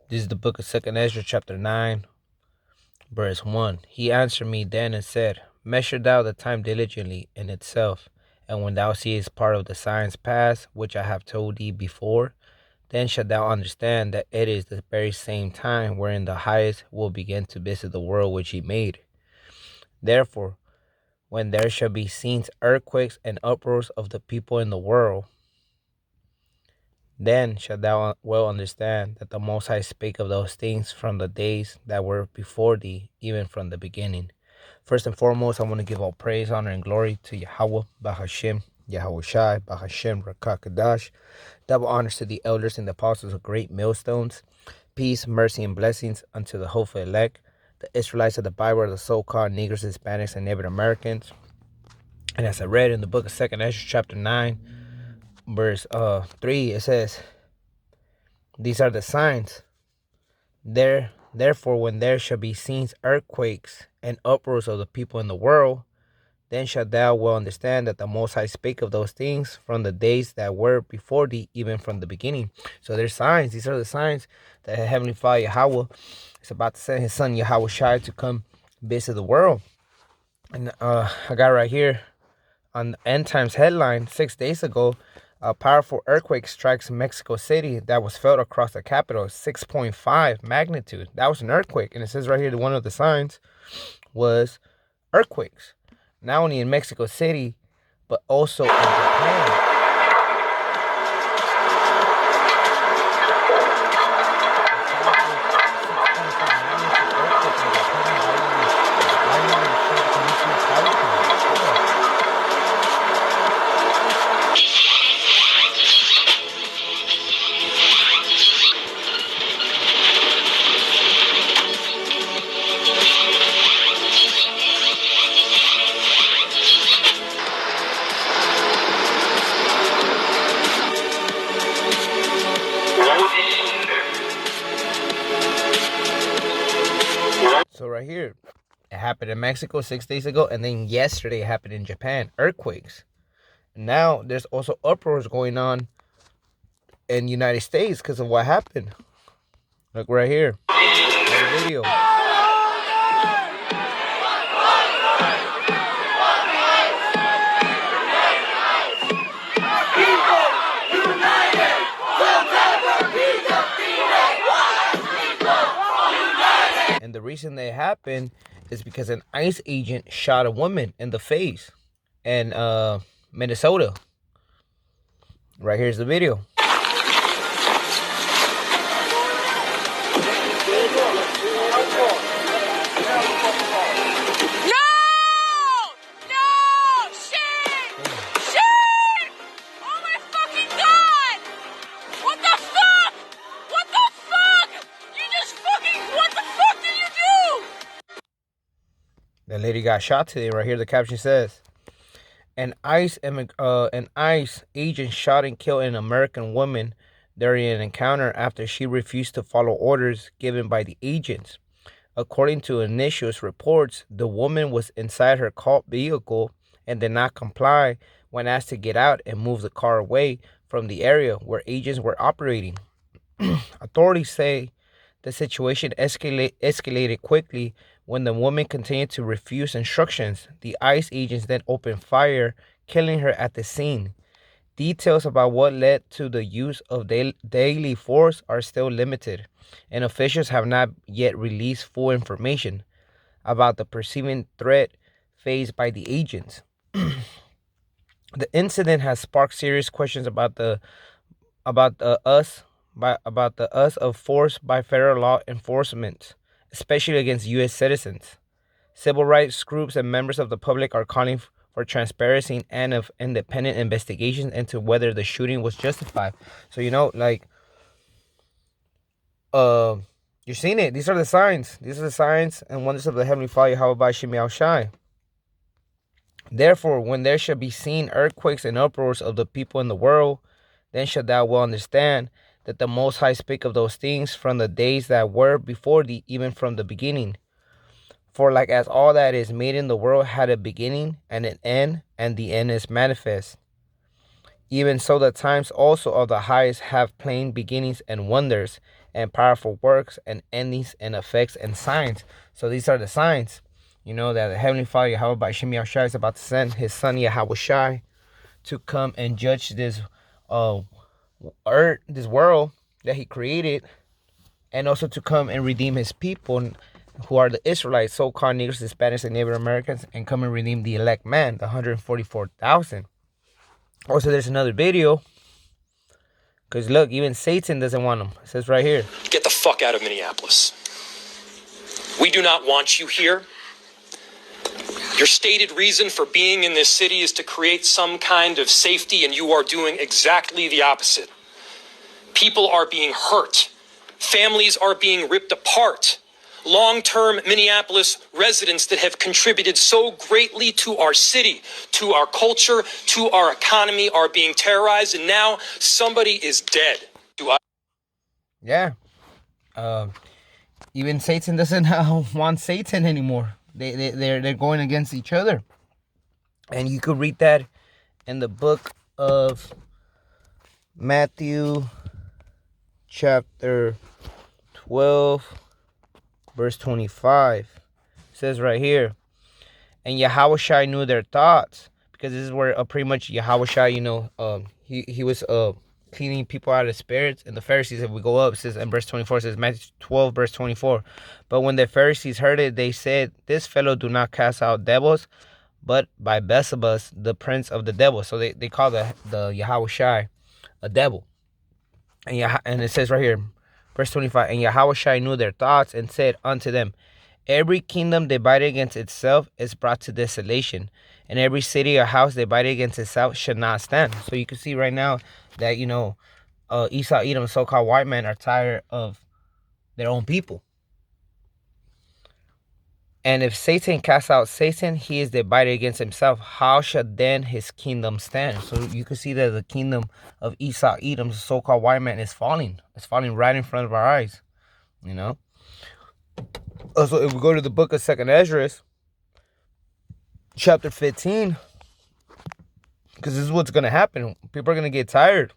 This is the book of 2nd Ezra, chapter 9, verse 1. He answered me then and said, Measure thou the time diligently in itself, and when thou seest part of the signs pass, which I have told thee before, then shalt thou understand that it is the very same time wherein the highest will begin to visit the world which he made. Therefore, when there shall be seen earthquakes and uproars of the people in the world, then shalt thou well understand that the Most High spake of those things from the days that were before thee, even from the beginning. First and foremost, I want to give all praise, honor, and glory to Yahweh, Bahashem, Yahweh Shai, Bahashem, Rakakadash. Double honors to the elders and the apostles of great millstones. Peace, mercy, and blessings unto the hopeful elect, the Israelites of the Bible, the so-called Negroes, Hispanics, and Native Americans. And as I read in the book of 2nd Ezra, chapter 9, verse 3, it says, these are the signs. Therefore, when there shall be seen earthquakes and uproars of the people in the world, then shalt thou well understand that the Most High spake of those things from the days that were before thee, even from the beginning. So there's signs. These are the signs that Heavenly Father Yahweh is about to send his son Yahweh Shai to come visit the world. And I got right here on the End Times headline 6 days ago, a powerful earthquake strikes Mexico City that was felt across the capital, 6.5 magnitude. That was an earthquake. And it says right here that one of the signs was earthquakes. Not only in Mexico City, but also in Japan. So right here, it happened in Mexico 6 days ago, and then yesterday it happened in Japan, earthquakes. Now there's also uproars going on in the United States because of what happened. Look right here, the video. And the reason they happened is because an ICE agent shot a woman in the face in Minnesota. Right here's the video. The lady got shot today. Right here, the caption says, an ICE agent shot and killed an American woman during an encounter after she refused to follow orders given by the agents. According to initial reports, the woman was inside her cult vehicle and did not comply when asked to get out and move the car away from the area where agents were operating. Authorities say the situation escalated quickly when the woman continued to refuse instructions. The ICE agents then opened fire, killing her at the scene. Details about what led to the use of deadly force are still limited, and officials have not yet released full information about the perceived threat faced by the agents. The incident has sparked serious questions about the us of force by federal law enforcement, especially against U.S. citizens. Civil rights groups and members of the public are calling for transparency and of independent investigations into whether the shooting was justified. So, you're seeing it. These are the signs. These are the signs and wonders of the Heavenly Father, Yahweh Shemiao Shai. Therefore, when there shall be seen earthquakes and uproars of the people in the world, then shalt thou well understand that the Most High spake of those things from the days that were before thee, even from the beginning. For like as all that is made in the world had a beginning and an end, and the end is manifest, even so the times also of the highest have plain beginnings and wonders, and powerful works and endings and effects and signs. So these are the signs, that the Heavenly Father Yahweh by Shem Yahushai is about to send his son Yahweh Shai to come and judge this earth, this world that he created, and also to come and redeem his people, who are the Israelites, so-called Negroes, Hispanics, and Native Americans, and come and redeem the elect man, the 144,000. Also, there's another video, because look, even Satan doesn't want them. It says right here, get the fuck out of Minneapolis. We do not want you here. Your stated reason for being in this city is to create some kind of safety, and you are doing exactly the opposite. People are being hurt. Families are being ripped apart. Long-term Minneapolis residents that have contributed so greatly to our city, to our culture, to our economy are being terrorized, and now somebody is dead. Yeah. Even Satan doesn't want Satan anymore. They're going against each other. And you could read that in the book of Matthew chapter 12, verse 25. It says right here, and Yahushua knew their thoughts, because this is where pretty much Yahushua, he was cleaning people out of spirits. And the Pharisees, if we go up, it says in verse 24, it says Matthew 12, verse 24. But when the Pharisees heard it, they said, this fellow do not cast out devils, but by Beelzebub, the prince of the devils. So they call the Yahushua a devil. And it says right here, verse 25, and Yahushua knew their thoughts and said unto them, every kingdom divided against itself is brought to desolation, and every city or house divided against itself should not stand. So you can see right now that, Esau, Edom, so-called white men, are tired of their own people. And if Satan casts out Satan, he is divided against himself. How should then his kingdom stand? So you can see that the kingdom of Esau, Edom, so-called white man, is falling. It's falling right in front of our eyes, Also, if we go to the book of 2nd Ezra, chapter 15, because this is what's going to happen. People are going to get tired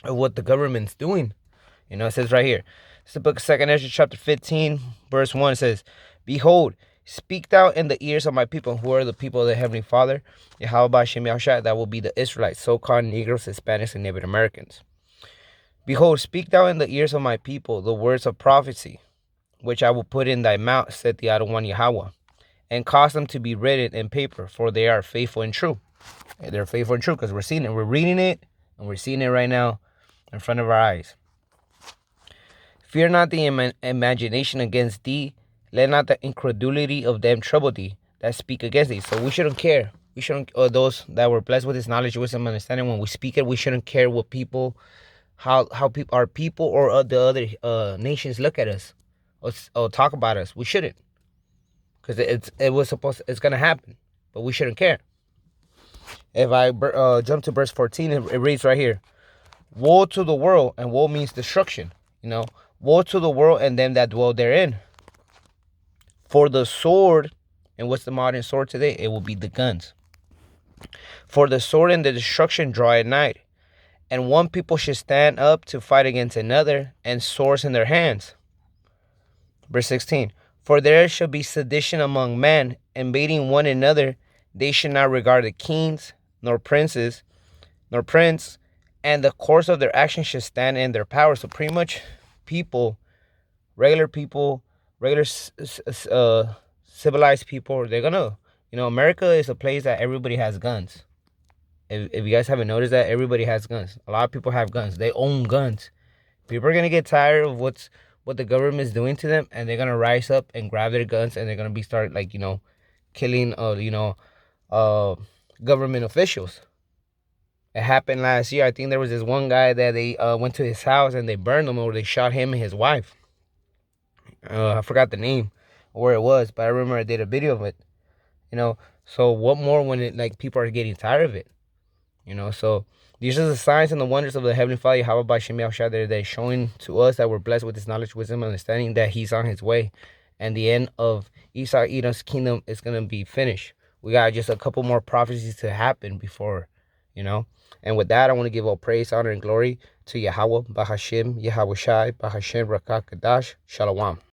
of what the government's doing. It says right here. It's the book of 2nd Ezra, chapter 15, verse 1. It says, behold, speak thou in the ears of my people, who are the people of the Heavenly Father, Yahweh Shem Yahushua, that will be the Israelites, so-called Negroes, Hispanics, and Native Americans. Behold, speak thou in the ears of my people the words of prophecy, which I will put in thy mouth, said the Adonai Yahweh, and cause them to be written in paper, for they are faithful and true. And they're faithful and true because we're seeing it. We're reading it, and we're seeing it right now in front of our eyes. Fear not the imagination against thee. Let not the incredulity of them trouble thee that speak against thee. So we shouldn't care. We shouldn't, those that were blessed with this knowledge, wisdom, understanding, when we speak it, we shouldn't care what people, how people, our people or the other nations look at us or talk about us. We shouldn't, because it's gonna happen, but we shouldn't care. If I jump to verse 14, it reads right here, woe to the world, and woe means destruction, woe to the world and them that dwell therein. For the sword, and what's the modern sword today? It will be the guns. For the sword and the destruction draw at night, and one people should stand up to fight against another, and swords in their hands. Verse 16, for there shall be sedition among men, invading one another. They should not regard the kings, nor princes, nor prince, and the course of their actions should stand in their power. So pretty much regular people, civilized people, they're gonna, America is a place that everybody has guns. If you guys haven't noticed that, everybody has guns. A lot of people have guns. They own guns. People are gonna get tired of what the government is doing to them, and they're gonna rise up and grab their guns, and they're gonna be start killing government officials. It happened last year. I think there was this one guy that they went to his house and they burned him, or they shot him and his wife. I forgot the name or where it was, but I remember I did a video of it. So what more when people are getting tired of it? So these are the signs and the wonders of the Heavenly Father, Yahweh by Shem Yahushua, that is showing to us that we're blessed with this knowledge, wisdom, understanding, that He's on His way, and the end of Esau, Edom's kingdom is gonna be finished. We got just a couple more prophecies to happen before you know. And with that, I want to give all praise, honor, and glory to Yahweh, Bahashim, Yahweh Shai, Bahashim, Rakakadash, Shalom.